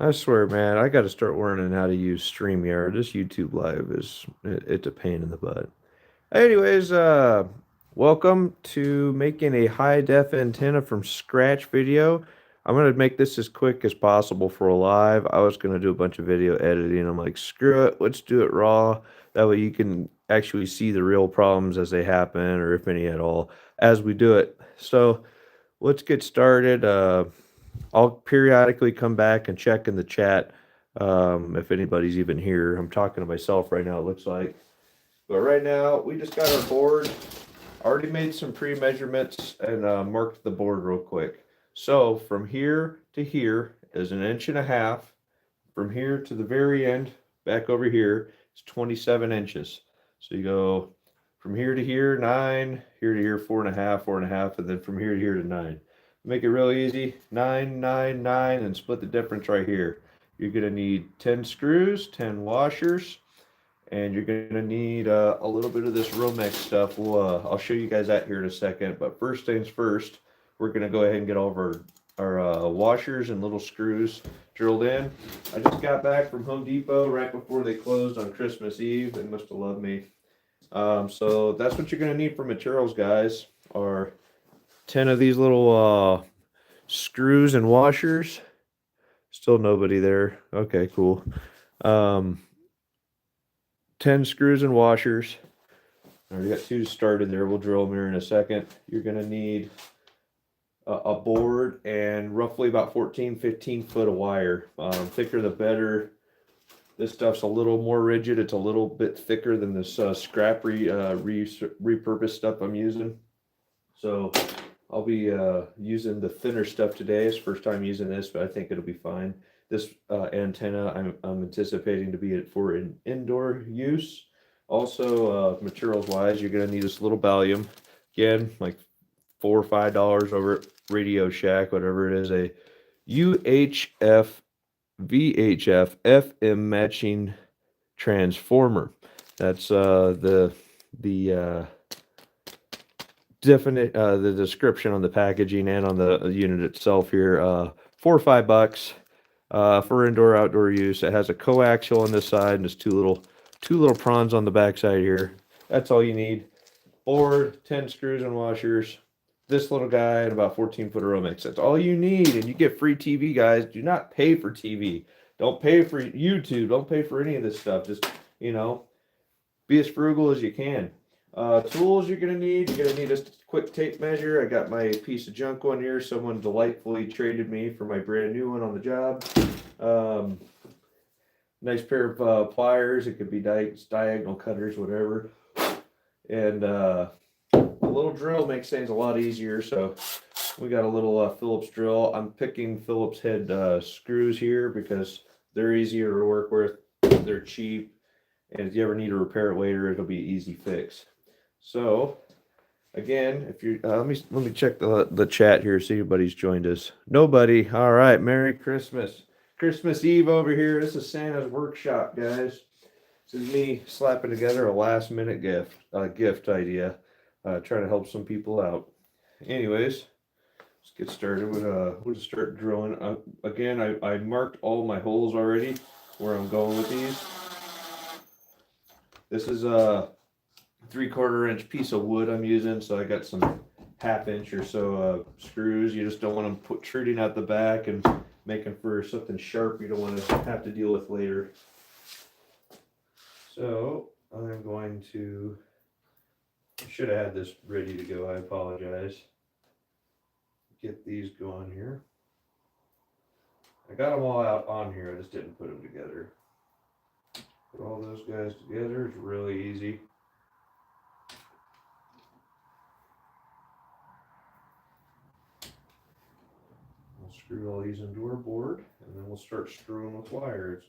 I swear, man, I got to start learning how to use StreamYard. This YouTube Live it's a pain in the butt. Anyways, welcome to making a high def antenna from scratch video. I'm gonna make this as quick as possible for a live. I was gonna do a bunch of video editing. I'm like, screw it, let's do it raw. That way you can actually see the real problems as they happen, or if any at all, as we do it. So let's get started. I'll periodically come back and check in the chat if anybody's even here. I'm talking to myself right now, it looks like. But right now, we just got our board. Already made some pre-measurements and marked the board real quick. So from here to here is an inch and a half. From here to the very end, back over here, is 27 inches. So you go from here to here, 9, here to here, 4.5, 4.5, and then from here to here to 9. Make it real easy, 9, 9, 9, and split the difference right here. You're gonna need 10 screws, 10 washers, and you're gonna need a little bit of this Romex stuff. I'll show you guys that here in a second. But first things first, we're gonna go ahead and get all of our washers and little screws drilled in. I just got back from Home Depot right before they closed on Christmas Eve. They must have loved me. So that's what you're gonna need for materials, guys. Are 10 of these little screws and washers. Still nobody there. Okay, cool. Um, 10 screws and washers. I already got 2 started there. We'll drill them here in a second. You're going to need a board and roughly about 14, 15 foot of wire. Thicker the better. This stuff's a little more rigid. It's a little bit thicker than this scrap repurposed stuff I'm using. So I'll be using the thinner stuff today. It's first time using this, but I think it'll be fine. This antenna I'm anticipating to be for an indoor use. Also, materials wise, you're gonna need this little ballium. Again, like $4 or $5 over at Radio Shack, whatever it is, a UHF VHF FM matching transformer. That's the definite the description on the packaging and on the unit itself here. $4 or $5 for indoor outdoor use. It has a coaxial on this side and just two little prongs on the back side here. That's all you need. Board, 10 screws and washers, this little guy, and about 14 foot of Romex. That's all you need, and you get free TV, guys. Do not pay for TV. Don't pay for YouTube. Don't pay for any of this stuff. Just, be as frugal as you can. Tools you're going to need. You're going to need a quick tape measure. I got my piece of junk one here. Someone delightfully traded me for my brand new one on the job. Nice pair of pliers. It could be diagonal cutters, whatever. And a little drill makes things a lot easier. So we got a little Phillips drill. I'm picking Phillips head screws here because they're easier to work with. They're cheap. And if you ever need to repair it later, it'll be an easy fix. So, again, if you let me check the chat here, see if anybody's joined us. Nobody. All right. Merry Christmas. Christmas Eve over here. This is Santa's workshop, guys. This is me slapping together a last minute gift idea. Trying to help some people out. Anyways, let's get started. We'll just start drilling. Again, I marked all my holes already where I'm going with these. This is a 3/4 inch piece of wood I'm using, so I got some 1/2 inch or so screws. You just don't want them protruding out the back and making for something sharp you don't want to have to deal with later. So I'm going to, should have had this ready to go, I apologize. Get these going here. I got them all out on here, I just didn't put them together. Put all those guys together, it's really easy. We'll screw all these into our board, and then we'll start screwing with wires.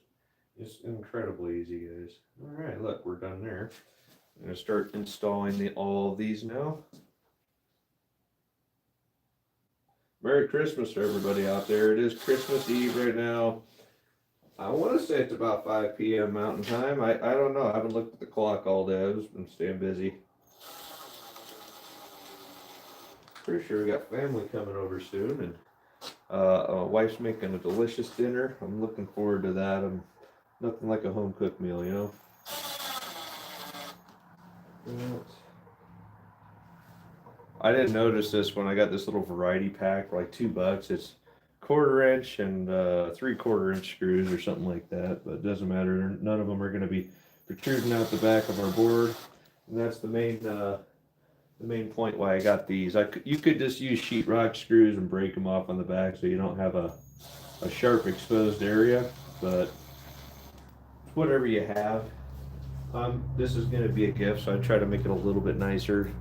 It's incredibly easy, guys. Alright, look, we're done there. I'm going to start installing all of these now. Merry Christmas to everybody out there. It is Christmas Eve right now. I want to say it's about 5 p.m. Mountain Time. I don't know. I haven't looked at the clock all day. I've just been staying busy. Pretty sure we got family coming over soon, and My wife's making a delicious dinner. I'm looking forward to that. Nothing like a home cooked meal, you know. I didn't notice this when I got this little variety pack for like $2. It's 1/4 inch and 3/4 inch screws or something like that. But it doesn't matter. None of them are going to be protruding out the back of our board. And that's the main point why I got these. You could just use sheetrock screws and break them off on the back so you don't have a sharp exposed area. But whatever you have. This is going to be a gift, so I try to make it a little bit nicer.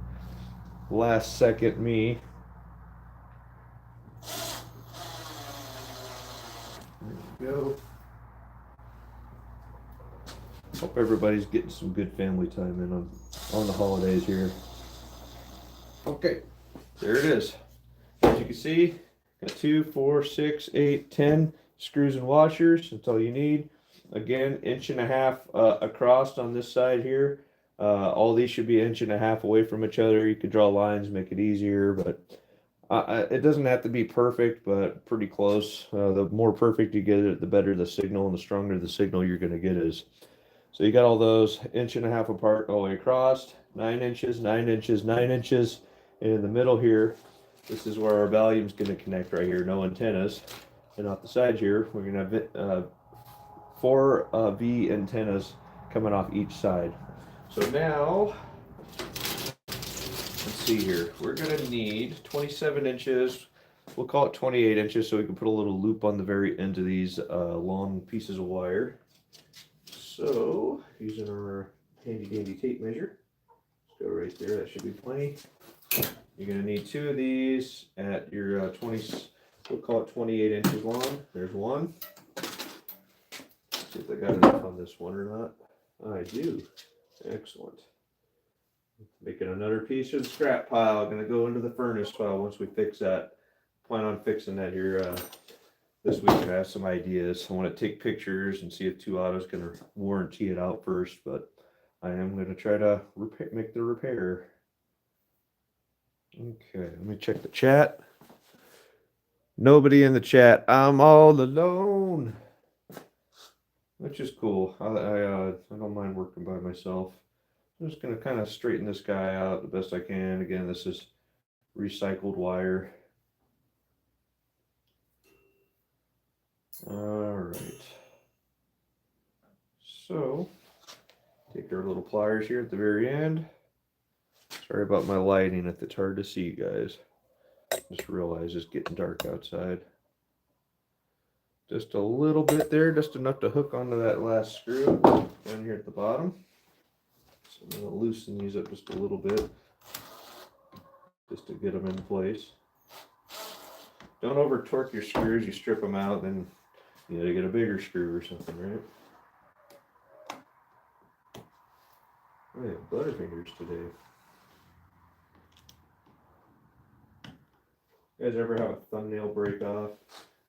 Last second me. There we go. Hope everybody's getting some good family time in on the holidays here. Okay, there it is. As you can see, got 2, 4, 6, 8, 10 screws and washers. That's all you need. Again, 1.5 inches across on this side here. All these should be 1.5 inches away from each other. You could draw lines, make it easier, but it doesn't have to be perfect, but pretty close. The more perfect you get it, the better the signal, and the stronger the signal you're going to get is. So you got all those 1.5 inches apart all the way across, 9 inches, 9 inches, 9 inches, and in the middle here, this is where our volume is going to connect right here. No antennas, and off the side here, we're going to have 4 V antennas coming off each side. So now, let's see here. We're going to need 27 inches. We'll call it 28 inches so we can put a little loop on the very end of these long pieces of wire. So, using our handy dandy tape measure, let's go right there. That should be plenty. You're going to need 2 of these at your 20, we'll call it 28 inches long. There's one. See if I got enough on this one or not. I do. Excellent. Making another piece of the scrap pile. Going to go into the furnace pile once we fix that. Plan on fixing that here this week. I have some ideas. I want to take pictures and see if 2 Auto's going to warranty it out first, but I am going to try to make the repair. Okay, let me check the chat. Nobody in the chat. I'm all alone. Which is cool. I don't mind working by myself. I'm just going to kind of straighten this guy out the best I can. Again, this is recycled wire. All right. So, take our little pliers here at the very end. Sorry about my lighting if it's hard to see, guys. Just realized it's getting dark outside. Just a little bit there, just enough to hook onto that last screw down here at the bottom. So I'm going to loosen these up just a little bit, just to get them in place. Don't over torque your screws. You strip them out, then you got to get a bigger screw or something, right? I have butterfingers today. You guys ever have a thumbnail break off?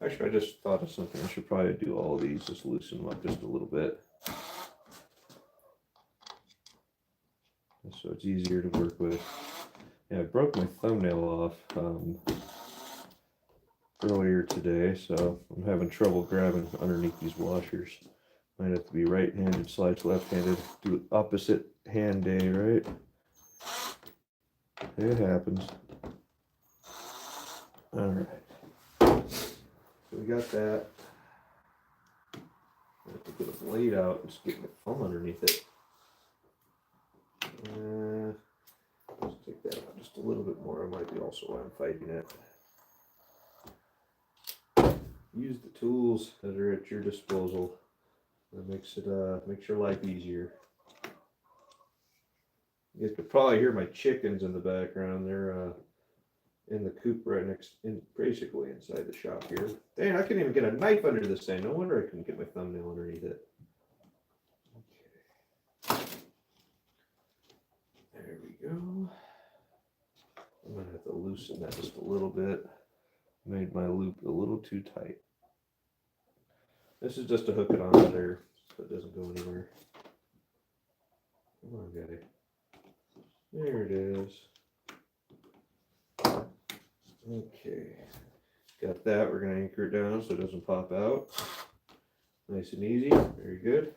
Actually, I just thought of something. I should probably do all of these, just loosen them up just a little bit. So it's easier to work with. Yeah, I broke my thumbnail off earlier today, so I'm having trouble grabbing underneath these washers. Might have to be right-handed, slides left-handed, do opposite hand day, right? It happens. All right. So we got that. I have to get a blade out and just get my thumb underneath it. Let's take that out just a little bit more. It might be also why I'm fighting it. Use the tools that are at your disposal. That makes your life easier. You guys could probably hear my chickens in the background. They're in the coop right basically inside the shop here. Dang, I couldn't even get a knife under this thing. No wonder I couldn't get my thumbnail underneath it. Okay. There we go. I'm gonna have to loosen that just a little bit. Made my loop a little too tight. This is just to hook it on there so it doesn't go anywhere. Come on, guy. There it is. Okay. Got that. We're going to anchor it down so it doesn't pop out. Nice and easy. Very good.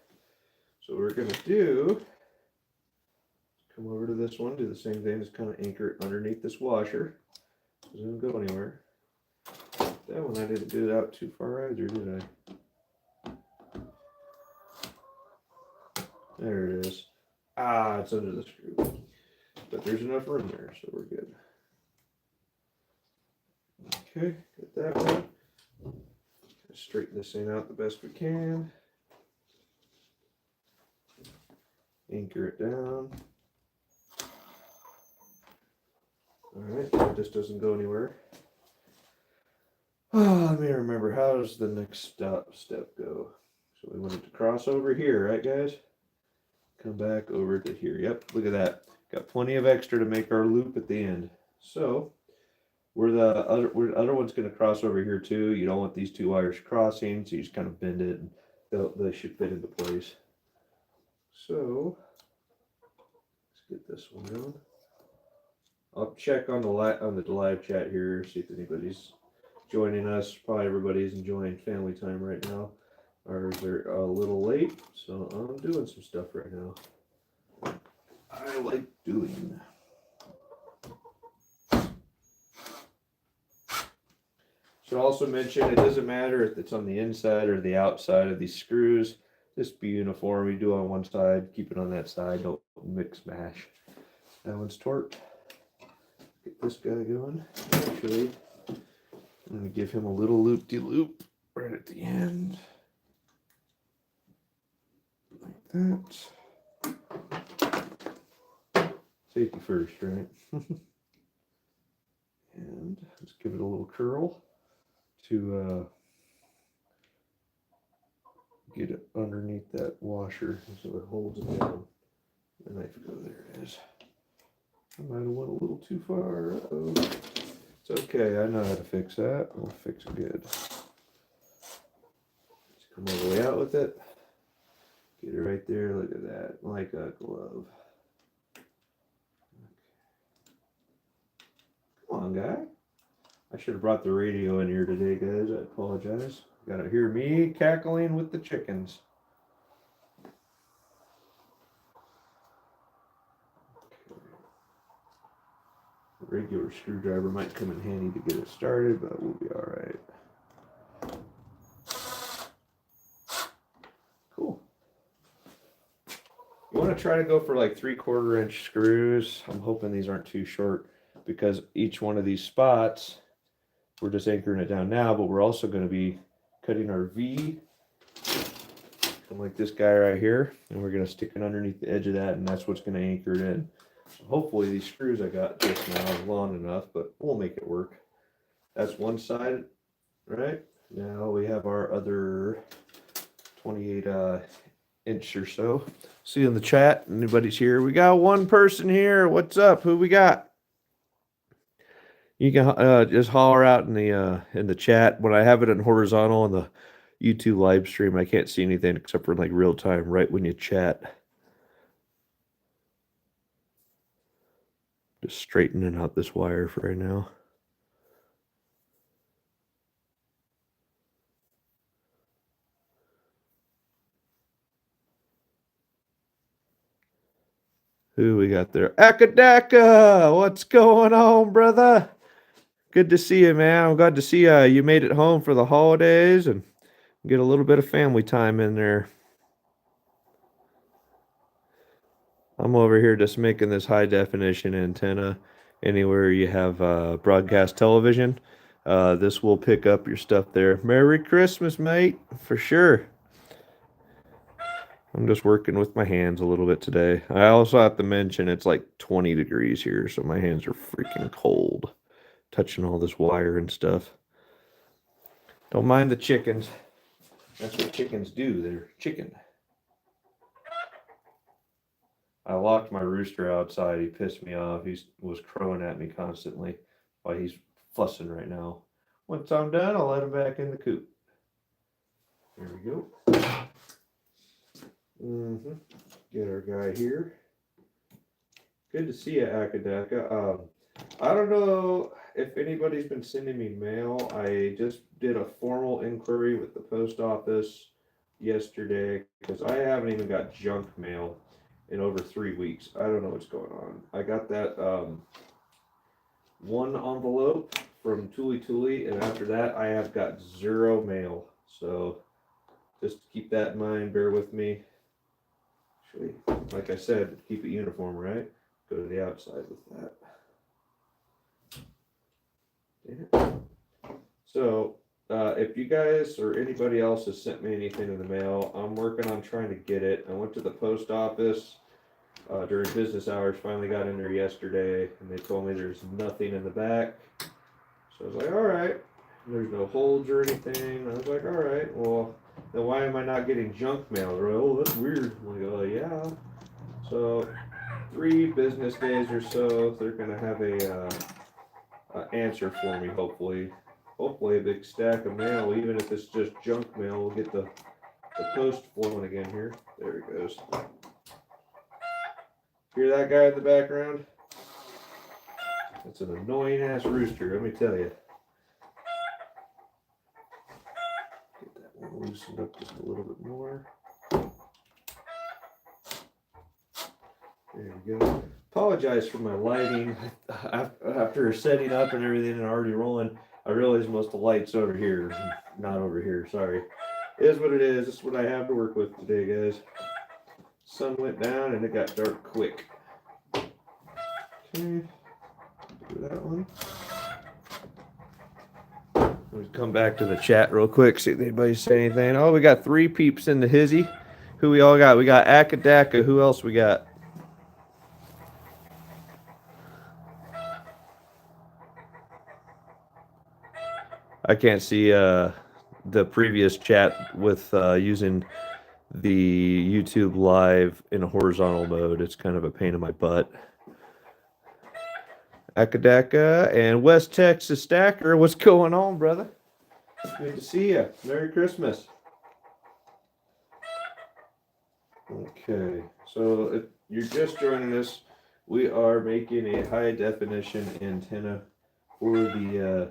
So what we're going to do, come over to this one, do the same thing, just kind of anchor it underneath this washer. It doesn't go anywhere. That one I didn't do it out too far either, did I? There it is. Ah, it's under the screw. But there's enough room there, so we're good. Okay, got that one. Straighten this thing out the best we can. Anchor it down. Alright, so this doesn't go anywhere. Oh, let me remember, how does the next step go? So we want it to cross over here, right guys? Come back over to here. Yep, look at that. Got plenty of extra to make our loop at the end. So, where the other one's going to cross over here too. You don't want these two wires crossing, so you just kind of bend it and they should fit into place. So, let's get this one going. I'll check on the live chat here, see if anybody's joining us. Probably everybody's enjoying family time right now. Ours are a little late, so I'm doing some stuff right now. I like doing. Should also mention, it doesn't matter if it's on the inside or the outside of these screws. Just be uniform. You do it on one side, keep it on that side. Don't mix mash. That one's torqued. Get this guy going. Actually, I'm going to give him a little loop-de-loop right at the end. Like that. Safety first, right? And let's give it a little curl to get it underneath that washer so it holds it down. The knife go, there it is. I might have went a little too far. Uh-oh. It's okay, I know how to fix that. I'll fix it good. Just come all the way out with it. Get it right there, look at that, like a glove. Come on, guy. I should have brought the radio in here today, guys. I apologize. Gotta hear me cackling with the chickens. A regular screwdriver might come in handy to get it started, but we'll be all right. Cool. You want to try to go for like 3/4 inch screws. I'm hoping these aren't too short because each one of these spots, we're just anchoring it down now, but we're also going to be cutting our V like this guy right here, and we're going to stick it underneath the edge of that, and that's what's going to anchor it in. So hopefully these screws I got just now are long enough, but we'll make it work. That's one side, right? Now we have our other 28 inch or so. See in the chat, anybody's here? We got one person here. What's up? Who we got? You can just holler out in the chat. When I have it in horizontal on the YouTube live stream, I can't see anything except for like real time right when you chat. Just straightening out this wire for right now. Who we got there? Akadaka! What's going on, brother? Good to see you, man. I'm glad to see you made it home for the holidays and get a little bit of family time in there. I'm over here just making this high definition antenna. Anywhere you have broadcast television, this will pick up your stuff there. Merry Christmas, mate, for sure. I'm just working with my hands a little bit today. I also have to mention it's like 20 degrees here, so my hands are freaking cold, touching all this wire and stuff. Don't mind the chickens. That's what chickens do. They're chicken. I locked my rooster outside. He pissed me off. He was crowing at me constantly while he's fussing right now. Once I'm done, I'll let him back in the coop. Here we go. Get our guy here. Good to see you, Akadaka. I don't know. if anybody's been sending me mail, I just did a formal inquiry with the post office yesterday because I haven't even got junk mail in over 3 weeks. I don't know what's going on. I got that one envelope from Tuli, and after that, I have got zero mail. So just keep that in mind. Bear with me. Actually, like I said, keep it uniform, right? Go to the outside with that. So, if you guys or anybody else has sent me anything in the mail, I'm working on trying to get it. I went to the post office during business hours, finally got in there yesterday, and they told me there's nothing in the back. So I was like, all right, there's no holes or anything. I was like, all right, well, then why am I not getting junk mail? They're like, oh, that's weird. I'm like, oh, yeah. So 3 business days or so, they're gonna have a answer for me, hopefully. Hopefully a big stack of mail, even if it's just junk mail. We'll get the post flowing again here. There he goes. Hear that guy in the background? That's an annoying ass rooster, let me tell you. Get that one loosened up just a little bit more. There we go. Apologize for my lighting. After setting up and everything and already rolling, I realized most of the light's over here, not over here. Sorry. It is what it is. This is what I have to work with today, guys. Sun went down and it got dark quick. Okay. Do that one. Let's come back to the chat real quick, see if anybody say anything. Oh, we got 3 peeps in the hizzy. Who we all got? We got Akadaka. Who else we got? I can't see the previous chat with using the YouTube live in a horizontal mode. It's kind of a pain in my butt. Akadaka and West Texas Stacker, what's going on, brother? Good to see you. Merry Christmas. Okay, so if you're just joining us, we are making a high definition antenna for the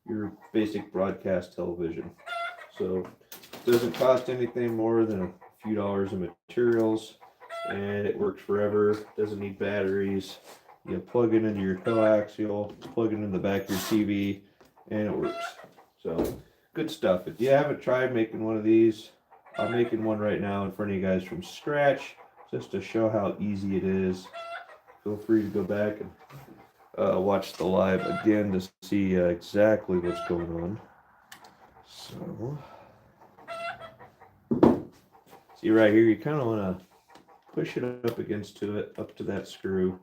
your basic broadcast television. So it doesn't cost anything more than a few dollars of materials, and it works forever. Doesn't need batteries. You plug it into your coaxial, plug it in the back of your TV, and it works. So good stuff. If you haven't tried making one of these, I'm making one right now in front of you guys from scratch, just to show how easy it is. Feel free to go back and watch the live again to see exactly what's going on. So, see right here, you kind of want to push it up up to that screw,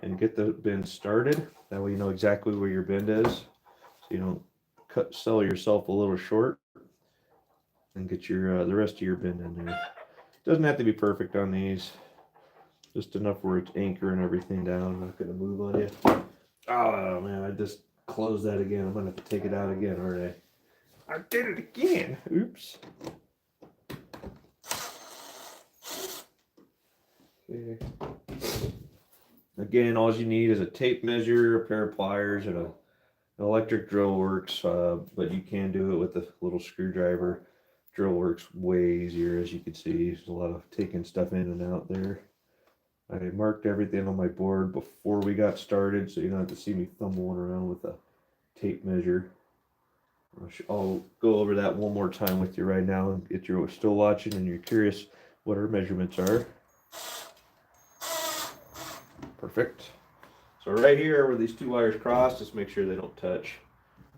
and get the bend started. That way you know exactly where your bend is, so you don't sell yourself a little short, and get your the rest of your bend in there. Doesn't have to be perfect on these, just enough where it's anchoring everything down, not going to move on you. Oh man, I just closed that again. I'm going to have to take it out again, aren't I? I did it again. Oops. Okay. Again, all you need is a tape measure, a pair of pliers, and an electric drill works, but you can do it with a little screwdriver. Drill works way easier, as you can see. There's a lot of taking stuff in and out there. I marked everything on my board before we got started, so you don't have to see me fumbling around with a tape measure. I'll go over that one more time with you right now. If you're still watching and you're curious what our measurements are. Perfect. So right here where these 2 wires cross, just make sure they don't touch.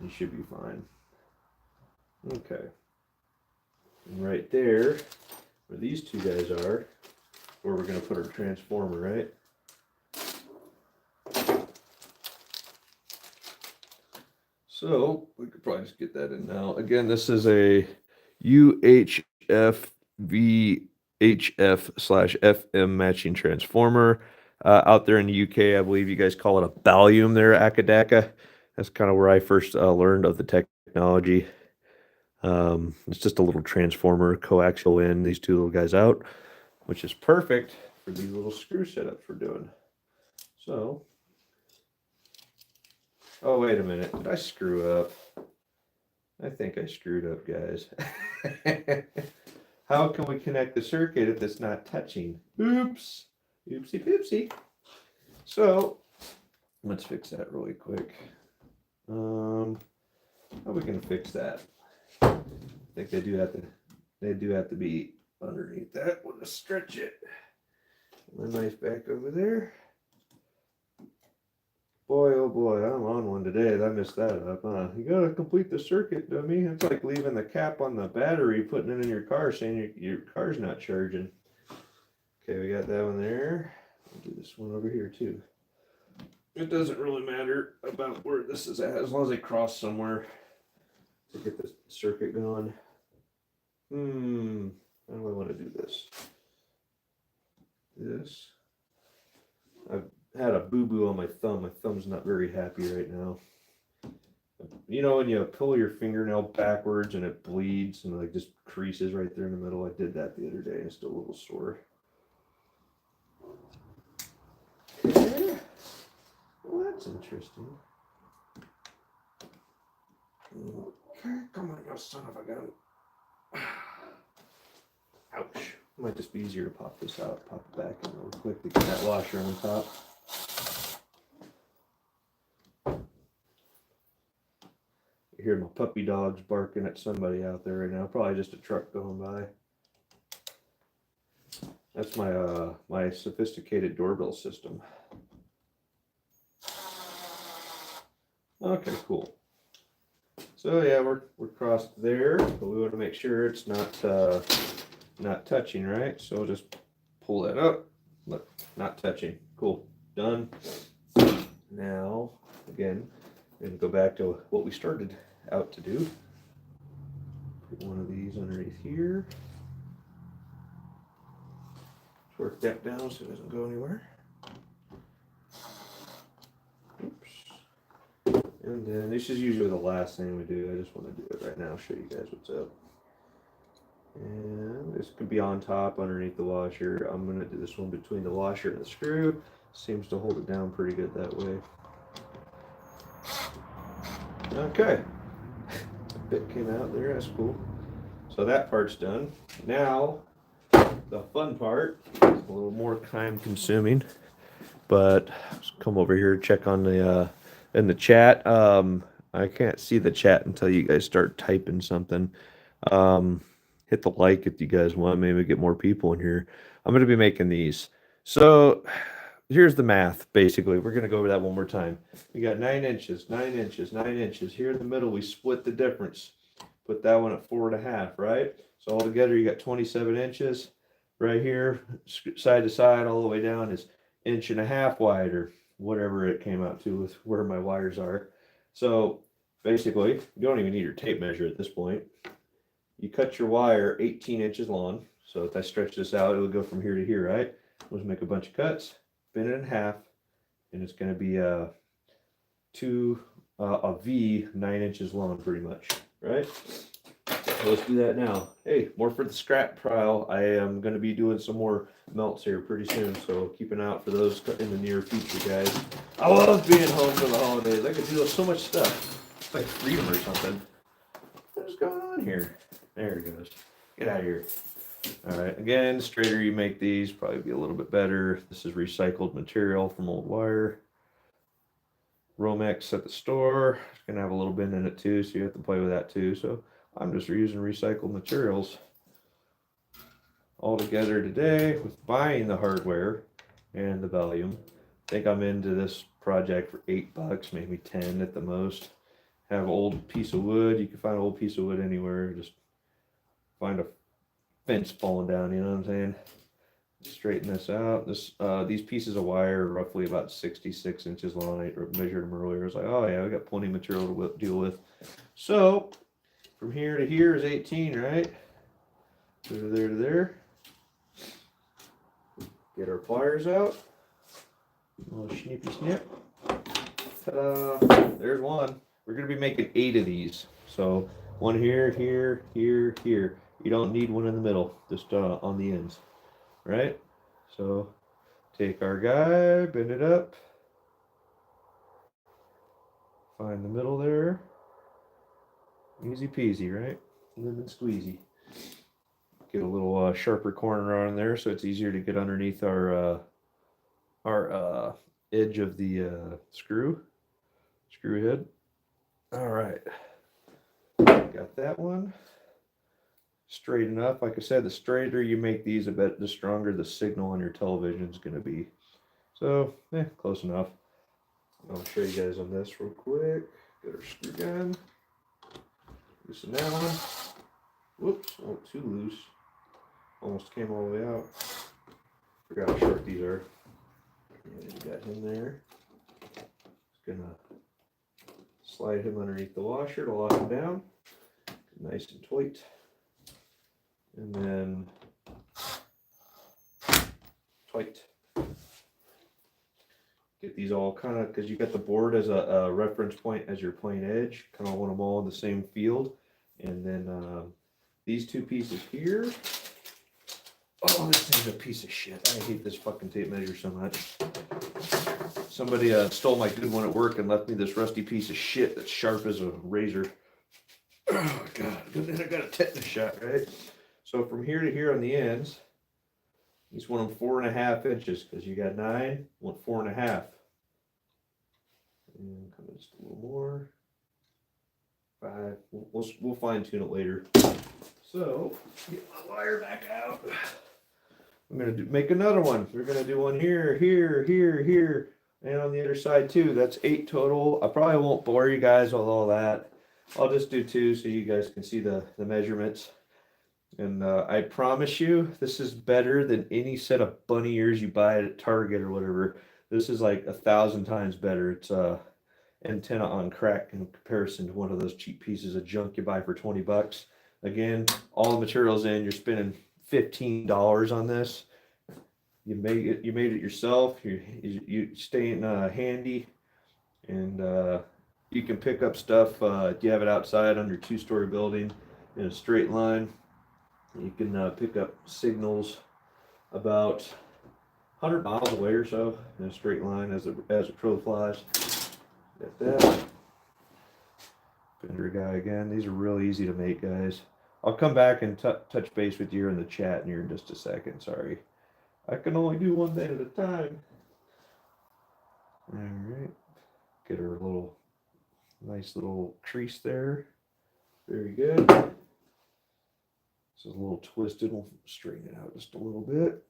You should be fine. Okay. And right there, where these 2 guys are, where we're going to put our transformer, right? So we could probably just get that in now. Again, this is a UHF VHF/FM matching transformer. Out there in the UK, I believe you guys call it a ballium there, Akadaka. That's kind of where I first learned of the technology. It's just a little transformer, coaxial in, these 2 little guys out, which is perfect for these little screw setups we're doing. So Oh, wait a minute. Did I screw up? I think I screwed up, guys. How can we connect the circuit if it's not touching? Oops. Oopsie poopsie. So, let's fix that really quick. How are we gonna fix that? I think they do have to be underneath that. We'll just stretch it. My knife back over there. Boy, oh boy, I'm on one today. I messed that up, huh? You gotta complete the circuit, dummy. It's like leaving the cap on the battery, putting it in your car, saying your car's not charging. Okay, we got that one there. I'll do this one over here too. It doesn't really matter about where this is at, as long as they cross somewhere to get the circuit going. How do I want to do this? I've had a boo-boo on my thumb. My thumb's not very happy right now. You know when you pull your fingernail backwards and it bleeds and like just creases right there in the middle? I did that the other day and it's still a little sore. Okay. Well, that's interesting. Okay, come on, you son of a gun. Ouch. It might just be easier to pop this out, pop it back in real quick to get that washer on top. You hear my puppy dogs barking at somebody out there right now. Probably just a truck going by. That's my my sophisticated doorbell system. Okay, cool. So yeah, we're crossed there, but we want to make sure it's not touching, right? So we'll just pull that up. Look, not touching. Cool. Done. Now, again, we're going to go back to what we started out to do. Put one of these underneath here. Work that down so it doesn't go anywhere. Oops. And then this is usually the last thing we do. I just want to do it right now, show you guys what's up. And this could be on top, underneath the washer. I'm going to do this one between the washer and the screw. Seems to hold it down pretty good that way. Okay. A bit came out there, that's cool. So that part's done. Now, the fun part, a little more time consuming, but let's come over here, check on the, in the chat. I can't see the chat until you guys start typing something. Hit the like if you guys want, maybe get more people in here. I'm going to be making these. So here's the math, basically. We're going to go over that one more time. We got 9 inches, 9 inches, 9 inches. Here in the middle, we split the difference. Put that one at 4.5, right? So altogether, you got 27 inches. Right here, side to side, all the way down is 1.5 inches wide, or whatever it came out to with where my wires are. So basically, you don't even need your tape measure at this point. You cut your wire 18 inches long. So if I stretch this out, it would go from here to here, right? Let's make a bunch of cuts, bend it in half, and it's going to be a V 9 inches long, pretty much, right? So let's do that now. Hey, more for the scrap pile. I am going to be doing some more melts here pretty soon, so keep an eye out for those in the near future, guys. I love being home for the holidays. I could do so much stuff. It's like freedom or something. What is going on here? There it goes. Get out of here. All right, again, the straighter you make these, probably be a little bit better. This is recycled material from old wire. Romex at the store. It's going to have a little bend in it too, so you have to play with that too. So I'm just reusing recycled materials all together today with buying the hardware and the volume. I think I'm into this project for $8, maybe 10 at the most. Have an old piece of wood. You can find an old piece of wood anywhere. Just find a fence falling down, you know what I'm saying? Straighten this out. These pieces of wire are roughly about 66 inches long. I measured them earlier. I was like, oh yeah, we got plenty of material to deal with. So from here to here is 18, right? There to there. Get our pliers out. A little snippy snip. Ta-da! There's one. We're gonna be making 8 of these. So one here, here, here, here. You don't need one in the middle, just on the ends, right? So take our guy, bend it up, find the middle there. Easy peasy, right? Lemon squeezy. Get a little sharper corner on there so it's easier to get underneath our edge of the screw head. All right, got that one straight enough. Like I said, the straighter you make these, the stronger the signal on your television is going to be. So, close enough. I'll show you guys on this real quick. Get our screw gun. Loosen that one. Whoops, oh, too loose. Almost came all the way out. Forgot how short these are. And we got him there. Just gonna slide him underneath the washer to lock him down. Nice and tight. And then tight. Get these all kind of, because you got the board as a reference point as your plane edge. Kind of want them all in the same field. And then these two pieces here. Oh, this thing's a piece of shit. I hate this fucking tape measure so much. Somebody stole my good one at work and left me this rusty piece of shit that's sharp as a razor. Oh, God. Good thing I got a tetanus shot, right? So from here to here on the ends, you just want them 4.5 inches because you got 9, want 4.5. And come in just a little more. 5. We'll fine tune it later. So get my wire back out. I'm gonna make another one. We're gonna do one here, here, here, here, and on the other side too. That's 8 total. I probably won't bore you guys with all that. I'll just do 2 so you guys can see the measurements. And I promise you, this is better than any set of bunny ears you buy at Target or whatever. This is like 1,000 times better. It's antenna on crack in comparison to one of those cheap pieces of junk you buy for 20 bucks. Again, all the materials in, you're spending $15 on this. You made it yourself. You staying handy, and you can pick up stuff. If you have it outside on your 2-story building in a straight line, you can pick up signals about 100 miles away or so in a straight line as a crow flies. Got that. Fender guy again. These are really easy to make, guys. I'll come back and touch base with you in the chat here in just a second. Sorry. I can only do one thing at a time. All right. Get her nice little crease there. Very good. This is a little twisted. We'll straighten it out just a little bit.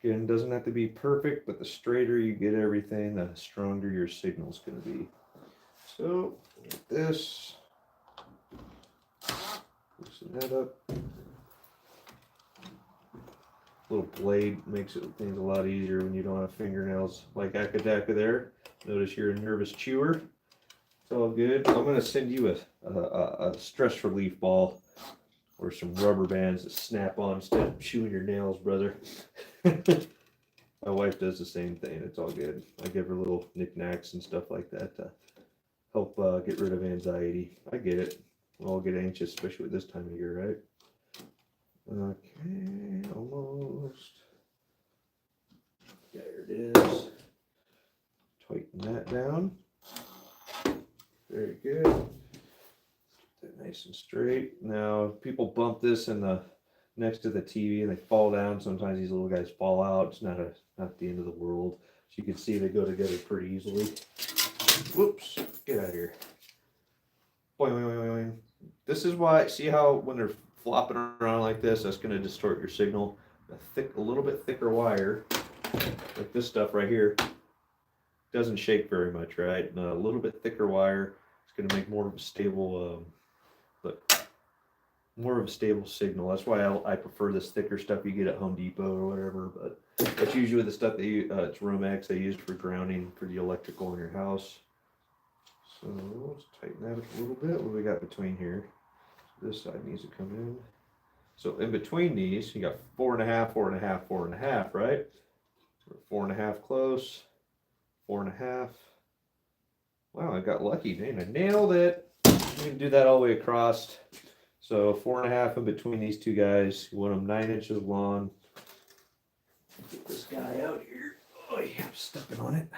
Again, doesn't have to be perfect, but the straighter you get everything, the stronger your signal's going to be. So, like this. Loosen that up. Little blade makes things a lot easier when you don't have fingernails like Akadaka there. Notice you're a nervous chewer. It's all good. I'm going to send you a stress relief ball or some rubber bands that snap on instead of chewing your nails, brother. My wife does the same thing. It's all good. I give her little knickknacks and stuff like that to help get rid of anxiety. I get it. We all get anxious, especially at this time of year, right? Okay, almost. There it is. Tighten that down. Very good. Get that nice and straight. Now, people bump this in the next to the TV and they fall down. Sometimes these little guys fall out. It's not the end of the world. So you can see they go together pretty easily. Whoops! Get out of here. Boing, boing, boing, boing. This is why. See how when they're flopping around like this, that's going to distort your signal. A little bit thicker wire, like this stuff right here, doesn't shake very much, right? And a little bit thicker wire is going to make more of a stable, signal. That's why I prefer this thicker stuff you get at Home Depot or whatever. But that's usually the stuff that it's Romex they use for grounding for the electrical in your house. So let's tighten that up a little bit. What do we got between here? This side needs to come in. So in between these, you got 4.5, 4.5, 4.5, right? 4.5 close, 4.5. Wow, I got lucky, dang, I nailed it. You can do that all the way across. So 4.5 in between these two guys. You want them 9 inches long. Get this guy out here. Oh yeah, I'm stepping on it.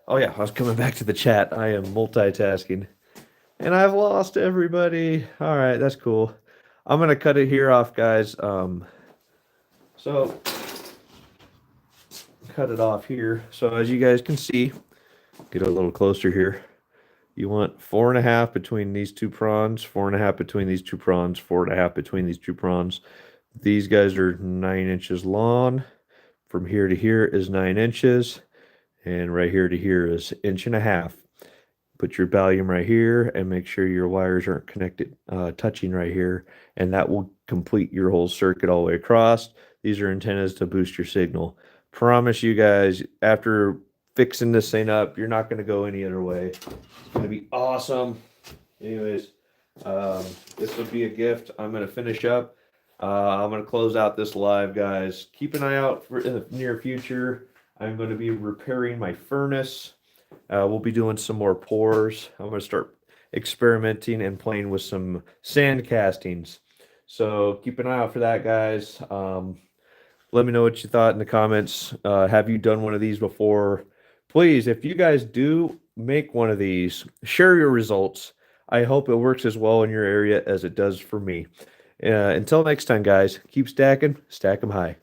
Oh yeah, I was coming back to the chat. I am multitasking. And I've lost everybody. All right, that's cool. I'm gonna cut it here off, guys. So cut it off here. So as you guys can see, get a little closer here. You want 4.5 between these two prawns, 4.5 between these two prawns, 4.5 between these two prawns. These guys are 9 inches long. From here to here is 9 inches, and right here to here is 1.5 inches. Put your volume right here and make sure your wires aren't connected, touching right here, and that will complete your whole circuit all the way across. These are antennas to boost your signal. Promise you guys, after fixing this thing up, you're not going to go any other way. It's going to be awesome. Anyways, this would be a gift. I'm going to finish up. I'm going to close out this live, guys. Keep an eye out for in the near future. I'm going to be repairing my furnace. We'll be doing some more pours. I'm going to start experimenting and playing with some sand castings. So keep an eye out for that, guys. Let me know what you thought in the comments. Have you done one of these before? Please, if you guys do make one of these, share your results. I hope it works as well in your area as it does for me. Until next time, guys, keep stacking, stack 'em high.